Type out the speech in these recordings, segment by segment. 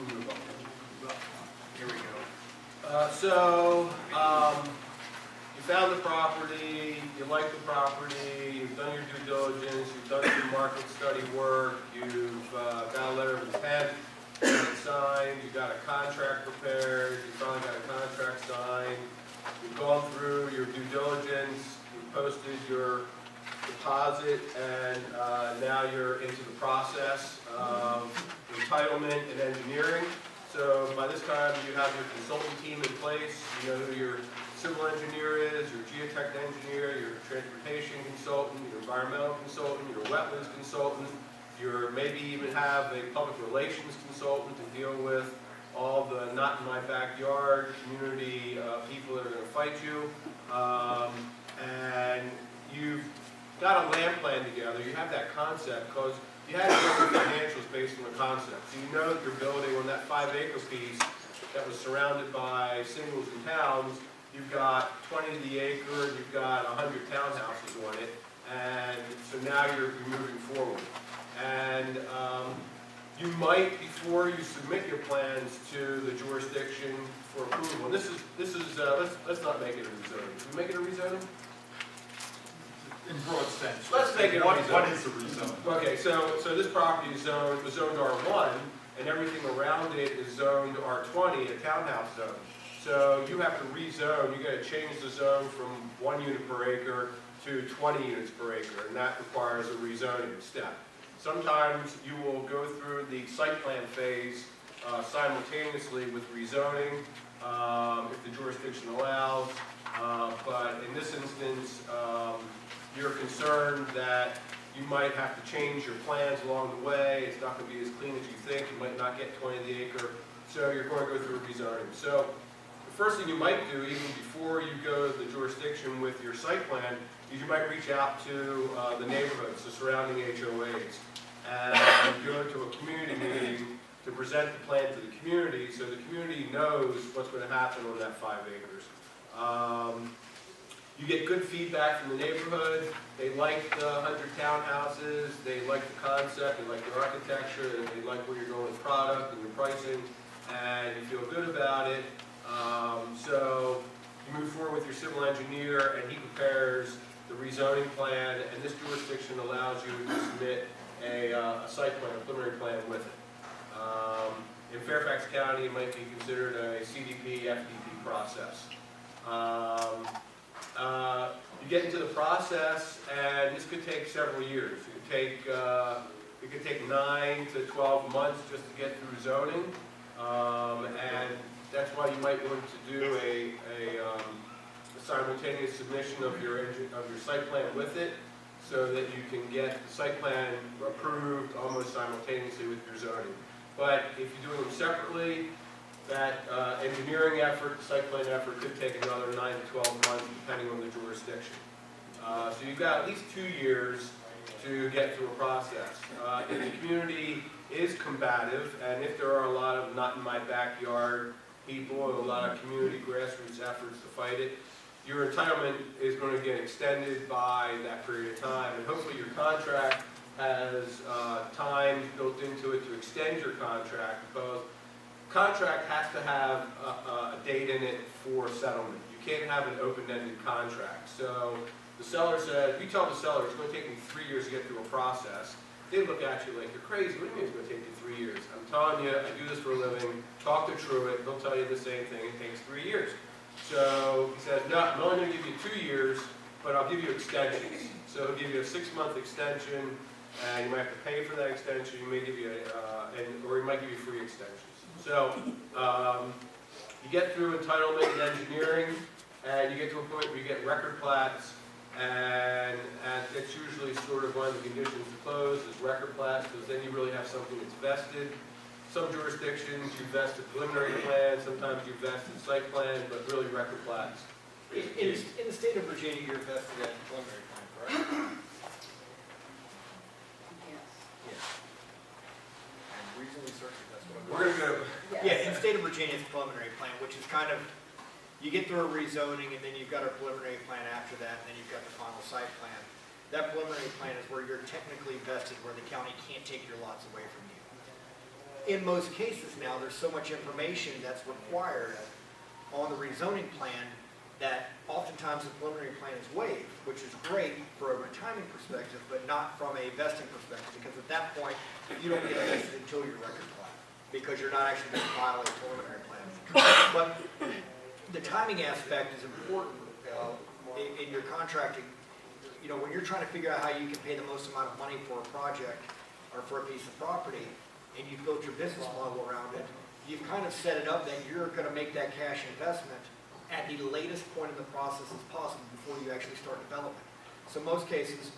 move up. Here we go. You found the property, you like the property, you've done your due diligence, you've done your market study work, you've got a letter of intent, you got it signed, you got a contract prepared, you finally got a contract signed, you've gone through your due diligence, you've posted your deposit, and now you're into the process of entitlement and engineering. So by this time, you have your consulting team in place. You know who your civil engineer is, your geotech engineer, your transportation consultant, your environmental consultant, your wetlands consultant. You maybe even have a public relations consultant to deal with all the not in my backyard community people that are going to fight you. And you've got a land plan together. You have that concept because you had to build the financials based on the concept. So you know that you're building on that 5-acre piece that was surrounded by singles and towns. You've got 20 to the acre, you've got 100 townhouses on it, and so now you're moving forward. And you might, before you submit your plans to the jurisdiction for approval, and this is let's not make it a rezoning. Can we make it a rezoning? In broad sense. Let's make it a rezoning. What is a rezoning? Okay, so this property is zoned R1, and everything around it is zoned R20, a townhouse zone. So you have to rezone. You got to change the zone from 1 unit per acre to 20 units per acre, and that requires a rezoning step. Sometimes you will go through the site plan phase simultaneously with rezoning if the jurisdiction allows, but in this instance, you're concerned that you might have to change your plans along the way. It's not going to be as clean as you think. You might not get 20 to the acre, so you're going to go through rezoning. So the first thing you might do, even before you go to the jurisdiction with your site plan, is you might reach out to the neighborhoods, the surrounding HOAs, and go to a community meeting to present the plan to the community so the community knows what's going to happen on that 5 acres. You get good feedback from the neighborhood. They like the 100 townhouses. They like the concept. They like the architecture. They like where you're going with product and your pricing. And you feel good about it. So you move forward with your civil engineer, and he prepares the rezoning plan. And this jurisdiction allows you to submit a site plan, a preliminary plan with it. In Fairfax County, it might be considered a CDP, FDP process. You get into the process, and this could take several years. It could take 9 to 12 months just to get through zoning, and that's why you might want to do a simultaneous submission of your site plan with it, so that you can get the site plan approved almost simultaneously with your zoning. But if you're doing them separately, that engineering effort, site plan effort could take another 9 to 12 months depending on the jurisdiction. So you've got at least 2 years to get through a process. If the community is combative, and if there are a lot of not in my backyard people and a lot of community grassroots efforts to fight it, your entitlement is going to get extended by that period of time. And hopefully your contract has time built into it to extend your contract, because contract has to have a date in it for settlement. You can't have an open-ended contract. So the seller said, you tell the seller it's going to take me 3 years to get through a process. They look at you like you're crazy. What do you mean it's going to take you 3 years? I'm telling you, I do this for a living. Talk to Truett. They'll tell you the same thing. It takes 3 years. So he said, no, I'm only going to give you 2 years, but I'll give you extensions. So he'll give you a 6-month extension, and you might have to pay for that extension. He may give you or he might give you free extensions. So you get through entitlement and engineering, and you get to a point where you get record plats, and it's usually sort of one of the conditions to close is record plats, because then you really have something that's vested. Some jurisdictions you vest a preliminary plan, sometimes you vest a site plan, but really record plats. In the state of Virginia, you're vested at the preliminary plan, correct? Yes. And recently searched, that's what I'm We're going to go. Yeah, in the state of Virginia, it's preliminary plan, which is kind of, you get through a rezoning, and then you've got a preliminary plan after that, and then you've got the final site plan. That preliminary plan is where you're technically vested, where the county can't take your lots away from you. in most cases now, there's so much information that's required on the rezoning plan that oftentimes the preliminary plan is waived, which is great from a timing perspective, but not from a vesting perspective, because at that point, you don't get vested until your record plan, because you're not actually going to file a preliminary plan. But the timing aspect is important in your contracting. You know, when you're trying to figure out how you can pay the most amount of money for a project or for a piece of property, and you've built your business model around it, you've kind of set it up that you're going to make that cash investment at the latest point in the process as possible before you actually start development. So most cases,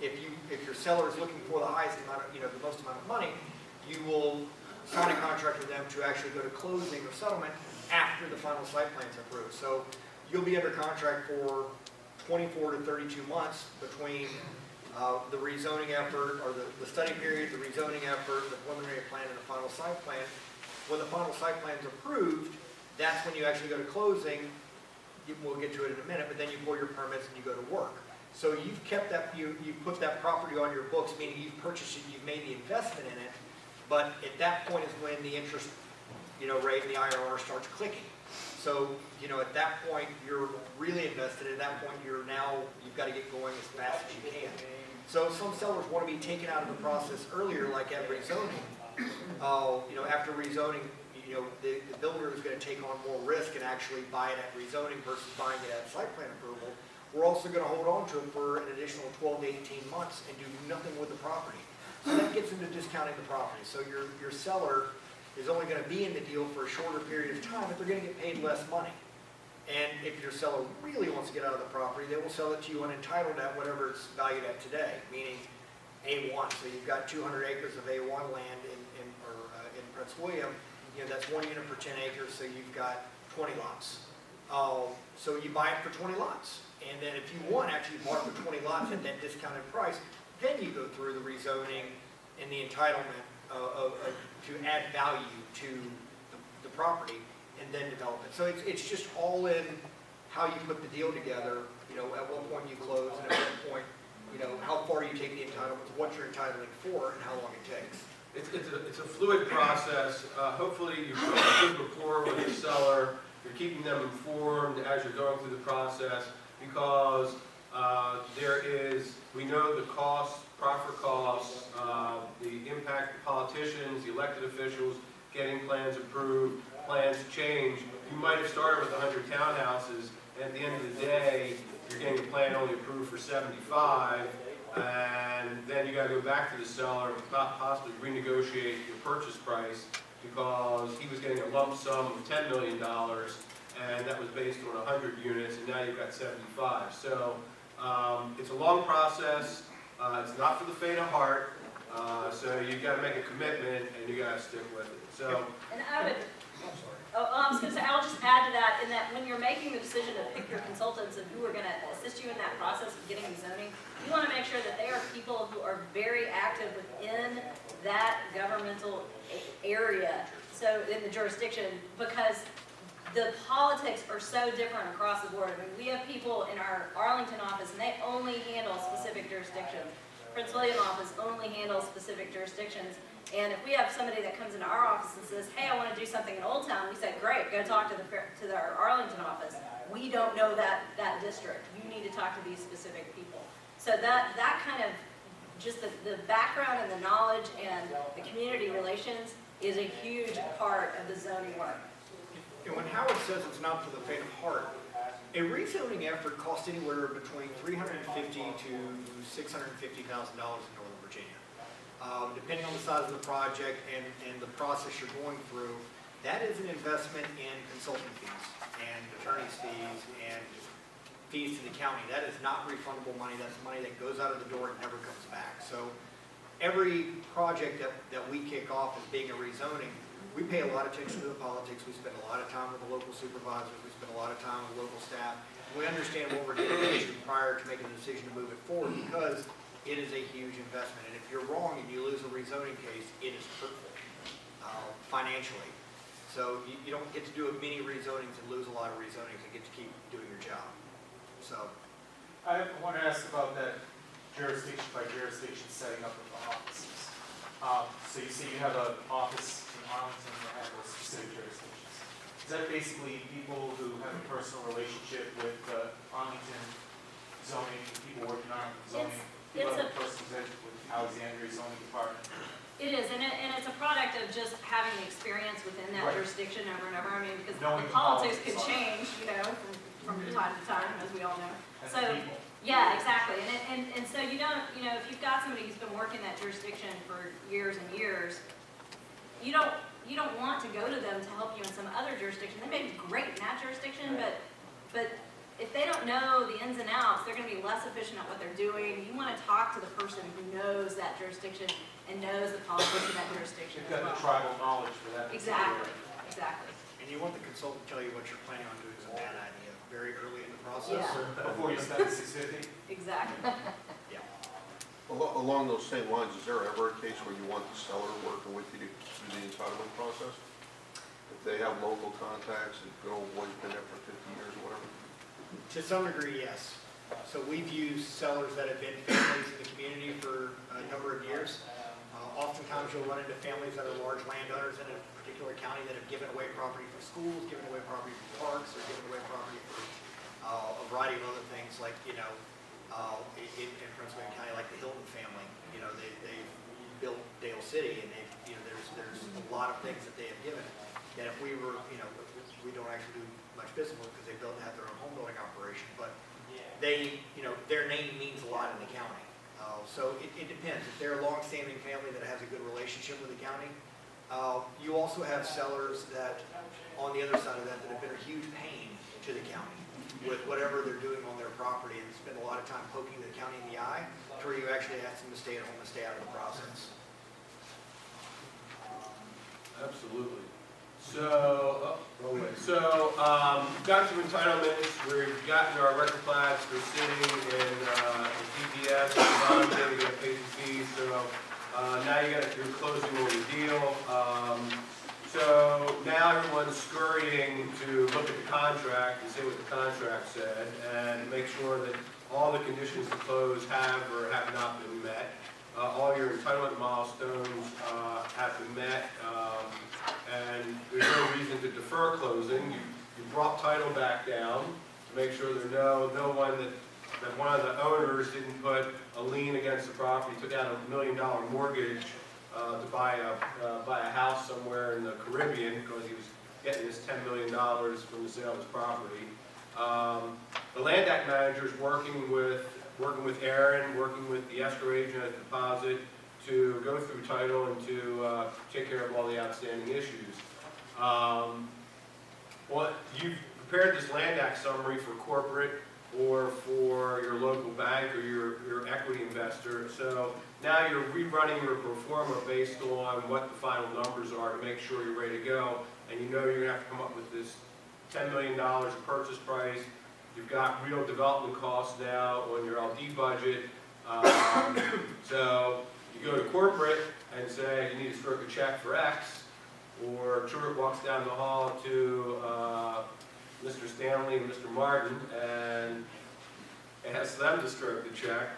if your seller is looking for the highest amount of, the most amount of money, you will sign a contract with them to actually go to closing or settlement after the final site plan is approved. So you'll be under contract for 24 to 32 months between the rezoning effort, or the study period, the rezoning effort, the preliminary plan, and the final site plan. When the final site plan is approved, that's when you actually go to closing. We'll get to it in a minute, but then you pull your permits and you go to work. So you've kept that, you've put that property on your books, meaning you've purchased it, you've made the investment in it, but at that point is when the interest, rate and the IRR starts clicking. So, at that point, you're really invested. At that point, you've got to get going as fast as you can. So some sellers want to be taken out of the process earlier, like at rezoning. After rezoning, the builder is going to take on more risk and actually buy it at rezoning versus buying it at site plan approval. We're also going to hold on to it for an additional 12 to 18 months and do nothing with the property. So that gets into discounting the property. So your seller is only going to be in the deal for a shorter period of time, but they're going to get paid less money. And if your seller really wants to get out of the property, they will sell it to you unentitled at whatever it's valued at today, meaning A1. So you've got 200 acres of A1 land in Prince William. That's 1 unit per 10 acres, so you've got 20 lots. So you buy it for 20 lots. And then if you want, actually bought it for 20 lots at that discounted price, then you go through the rezoning and the entitlement to add value to the property and then develop it. So it's just all in how you put the deal together, at what point you close, and at what point, how far you take the entitlements, what you're entitling for, and how long it takes. It's a fluid process. Hopefully you've built a good rapport with the seller. You're keeping them informed as you're going through the process, because we know the costs, proffer costs, the impact of politicians, the elected officials, getting plans approved, plans change. You might have started with 100 townhouses, and at the end of the day, you're getting a plan only approved for 75, and then you got to go back to the seller and possibly renegotiate your purchase price, because he was getting a lump sum of $10 million, and that was based on 100 units, and now you've got 75. So it's a long process. It's not for the faint of heart. So you've got to make a commitment, and you got to stick with it. So. And I would. I was going to say, I'll just add to that, in that when you're making the decision to pick your consultants and who are going to assist you in that process of getting the zoning, you want to make sure that they are people who are very active within that governmental area, so in the jurisdiction, because the politics are so different across the board. I mean, we have people in our Arlington office, and they only handle specific jurisdictions. Prince William office only handles specific jurisdictions. And if we have somebody that comes into our office and says, hey, I want to do something in Old Town, we say, great, go talk to our Arlington office. We don't know that district. You need to talk to these specific people. So that kind of, just the background and the knowledge and the community relations is a huge part of the zoning work. And when Howard says it's not for the faint of heart, a rezoning effort costs anywhere between $350,000 to $650,000 in Northern Virginia. Depending on the size of the project and the process you're going through, that is an investment in consulting fees and attorney's fees and fees to the county. That is not refundable money. That's money that goes out of the door and never comes back. So every project that we kick off as being a rezoning, we pay a lot of attention to the politics. We spend a lot of time with the local supervisors. We spend a lot of time with local staff. We understand what we're getting into prior to making the decision to move it forward, because it is a huge investment. And if you're wrong and you lose a rezoning case, it is hurtful financially. So you don't get to do many rezonings and lose a lot of rezonings and get to keep doing your job. So I want to ask about that jurisdiction by jurisdiction setting up of the offices. So you say you have an office in Arlington that has those specific jurisdictions. Is that basically people who have a personal relationship with Arlington zoning, people working on zoning? People it's have a personal relationship with Alexandria zoning department? It is, and it's a product of just having experience within that Right. jurisdiction over and over. I mean, because Knowing the the politics politics could on it. change, from time to time, as we all know. As So, people? yeah, exactly. And so you don't, if you've got somebody who's been working that jurisdiction for years and years, you don't want to go to them to help you in some other jurisdiction. They may be great in that jurisdiction, but if they don't know the ins and outs, they're gonna be less efficient at what they're doing. You wanna talk to the person who knows that jurisdiction and knows the politics of that jurisdiction You've as got the well. tribal knowledge for that. Exactly, exactly. And you want the consultant to tell you what you're planning on doing is a bad idea, very early in the process. Yeah. Before you spend the $650? Exactly. Yeah. Along those same lines, is there ever a case where you want the seller working with you through the entitlement process? If they have local contacts, and good old boy's been there for 50 years or whatever? To some degree, yes. So we've used sellers that have been families in the community for a number of years. Oftentimes you'll run into families that are large landowners in a particular county that have given away property for schools, given away property for parks, or given away property for a variety of other things like, in Prince William County, like the Hilton family. They built Dale City and there's a lot of things that they have given. And if we were, we don't actually do much business with because they have their own home building operation, but they, their name means a lot in the county. So it depends. If they're a long-standing family that has a good relationship with the county, you also have sellers that, on the other side of that have been a huge pain to the county with whatever they're doing on their property and spend a lot of time poking the county in the eye to where you actually ask them to stay at home and stay out of the process. Absolutely. So, we've got some entitlements, we've gotten our record plats, they're sitting in DPS, bonding, we got paid the fees, so now you're closing on the deal. So now everyone's scurrying to look at the contract and see what the contract said and make sure that all the conditions to close have or have not been met. All your entitlement milestones have been met, and there's no reason to defer closing. You brought title back down to make sure there's no one that one of the owners didn't put a lien against the property, took out $1 million mortgage to buy a house somewhere in the Caribbean because he was getting this $10 million from the sale of his property. The Land Act manager is working with Aaron, working with the escrow agent at deposit to go through title and to take care of all the outstanding issues. You've prepared this Land Act summary for corporate or for your local bank or your equity investor. So now you're rerunning your pro forma based on what the final numbers are to make sure you're ready to go. And you know you're going to have to come up with this $10 million of purchase price. You've got real development costs now on your LD budget. So you go to corporate and say you need to stroke a check for X, or Truett walks down the hall to Mr. Stanley and Mr. Martin and asks them to stroke the check.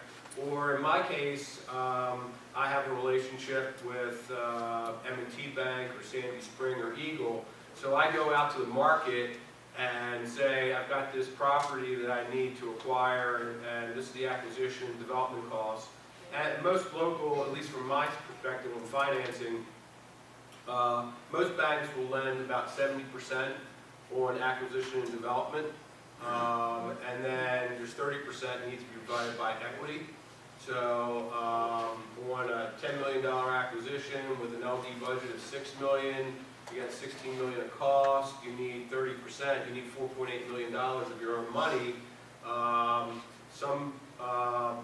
Or in my case, I have a relationship with M&T Bank or Sandy Spring or Eagle. So I go out to the market and say, I've got this property that I need to acquire, and this is the acquisition and development costs. And most local, at least from my perspective on financing, most banks will lend about 70% on acquisition and development, and then there's 30% needs to be provided by equity. So on a $10 million acquisition with an LD budget of $6 million, you got $16 million of cost, you need 30%, you need $4.8 million of your own money. Some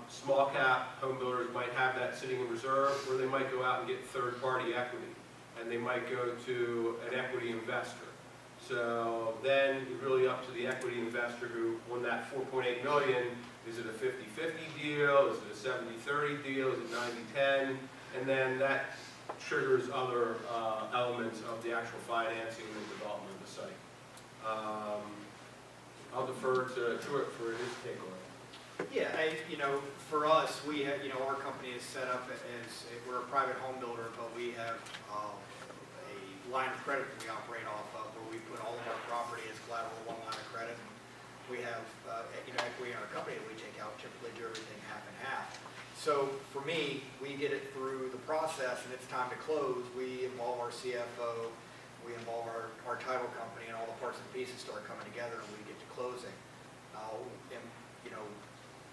small cap home builders might have that sitting in reserve, or they might go out and get third-party equity, and they might go to an equity investor. So then it's really up to the equity investor who, on that $4.8 million, is it a 50-50 deal, is it a 70-30 deal, is it 90-10, and then that triggers other elements of the actual financing and development of the site. I'll defer to Truett for his take on it. Yeah, for us, we have, our company is set up as, we're a private home builder, but we have a line of credit that we operate off of where we put all of our property as collateral, one line of credit. We have, equity in our company that we take out, typically do everything half and half. So for me, we get it through the process and it's time to close. We involve our CFO, we involve our title company, and all the parts and pieces start coming together and we get to closing.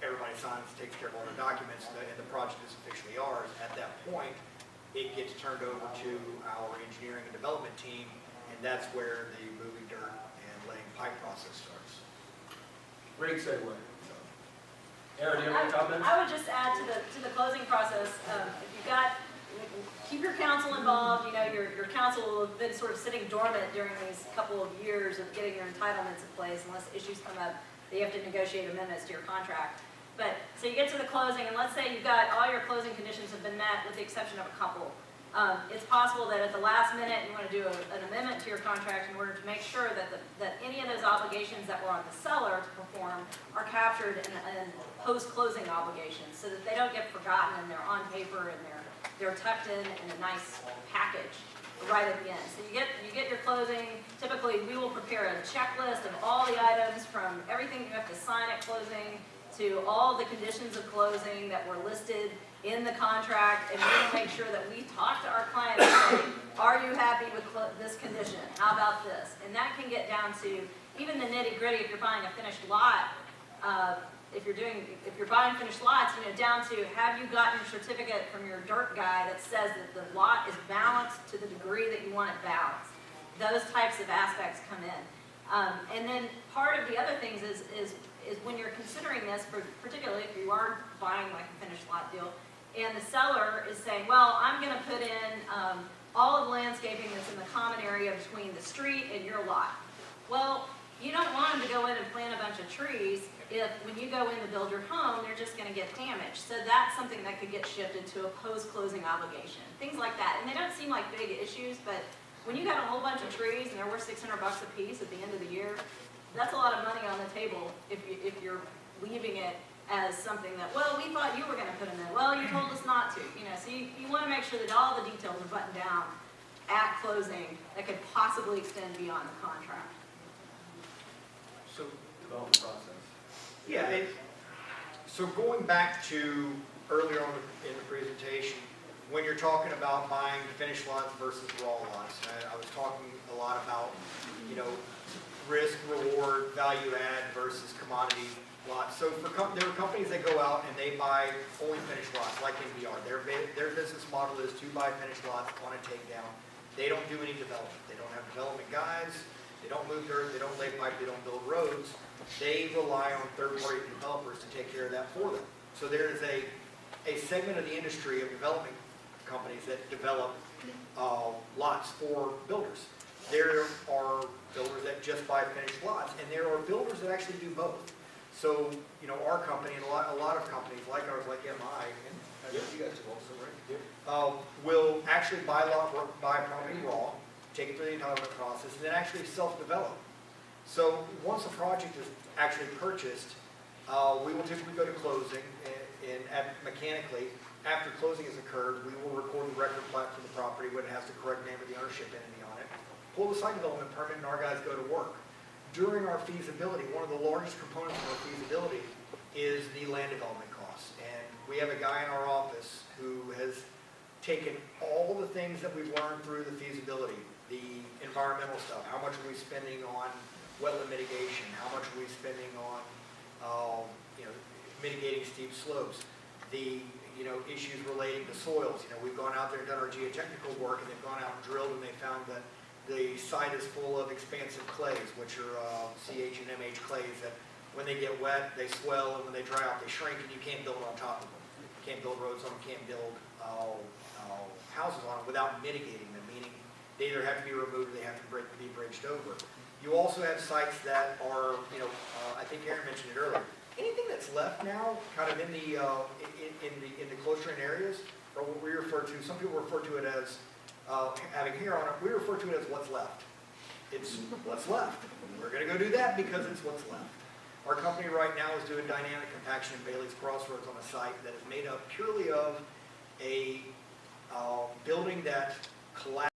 Everybody signs, takes care of all the documents, and the project is officially ours. At that point, it gets turned over to our engineering and development team, and that's where the moving dirt and laying pipe process starts. Great segue. Aaron, do you have any comments? I would just add to the closing process, if you've got, keep your council involved. Your council will have been sort of sitting dormant during these couple of years of getting your entitlements in place unless issues come up that you have to negotiate amendments to your contract. But, so you get to the closing, and let's say you've got all your closing conditions have been met with the exception of a couple. It's possible that at the last minute you want to do an amendment to your contract in order to make sure that any of those obligations that were on the seller to perform are captured in post-closing obligations so that they don't get forgotten and they're on paper and they're tucked in a nice package right at the end. So you get your closing. Typically, we will prepare a checklist of all the items from everything you have to sign at closing to all the conditions of closing that were listed in the contract, and we will make sure that we talk to our client and say, are you happy with this condition? How about this? And that can get down to even the nitty gritty if you're buying a finished lot. If you're buying finished lots, down to have you gotten your certificate from your dirt guy that says that the lot is balanced to the degree that you want it balanced. Those types of aspects come in. And then part of the other things is when you're considering this, particularly if you are buying like a finished lot deal, and the seller is saying, well, I'm going to put in all of the landscaping that's in the common area between the street and your lot. Well, you don't want them to go in and plant a bunch of trees if when you go in to build your home, they're just going to get damaged. So that's something that could get shifted to a post-closing obligation, things like that. And they don't seem like big issues, but when you got a whole bunch of trees and they're worth $600 a piece at the end of the year, that's a lot of money on the table if you're leaving it as something that, well, we thought you were going to put them in. Well, you told us not to. So you want to make sure that all the details are buttoned down at closing that could possibly extend beyond the contract. So, Development process. yeah, so going back to earlier on in the presentation, when you're talking about buying finished lots versus raw lots, I was talking a lot about, risk, reward, value add versus commodity lots. So there are companies that go out and they buy only finished lots, like NVR. Their business model is to buy finished lots on a takedown. They don't do any development. They don't have development guys. They don't move dirt. They don't lay pipe. They don't build roads. They rely on third-party developers to take care of that for them. So there is a segment of the industry of development companies that develop lots for builders. There are builders that just buy finished lots, and there are builders that actually do both. So, our company and a lot of companies like ours, like MI, and I guess you guys do also, right? Will actually buy property raw, take it through the entitlement process, and then actually self-develop. So once a project is actually purchased, we will typically go to closing, and mechanically, after closing has occurred, we will record the record plat for the property when it has the correct name of the ownership entity on it, pull the site development permit, and our guys go to work. During our feasibility, one of the largest components of our feasibility is the land development costs. And we have a guy in our office who has taken all the things that we've learned through the feasibility, the environmental stuff, how much are we spending on wetland mitigation, how much are we spending on mitigating steep slopes, the issues relating to soils. We've gone out there and done our geotechnical work, and they've gone out and drilled, and they found that the site is full of expansive clays, which are CH and MH clays that when they get wet, they swell, and when they dry out, they shrink, and you can't build on top of them. You can't build roads on them, can't build houses on them without mitigating them, meaning they either have to be removed or they have to be bridged over. You also have sites that are, I think Aaron mentioned it earlier, anything that's left now, kind of in the clustering areas, or what we refer to, some people refer to it as having hair on it, we refer to it as what's left. It's what's left. We're going to go do that because it's what's left. Our company right now is doing dynamic compaction in Bailey's Crossroads on a site that is made up purely of a building that collapsed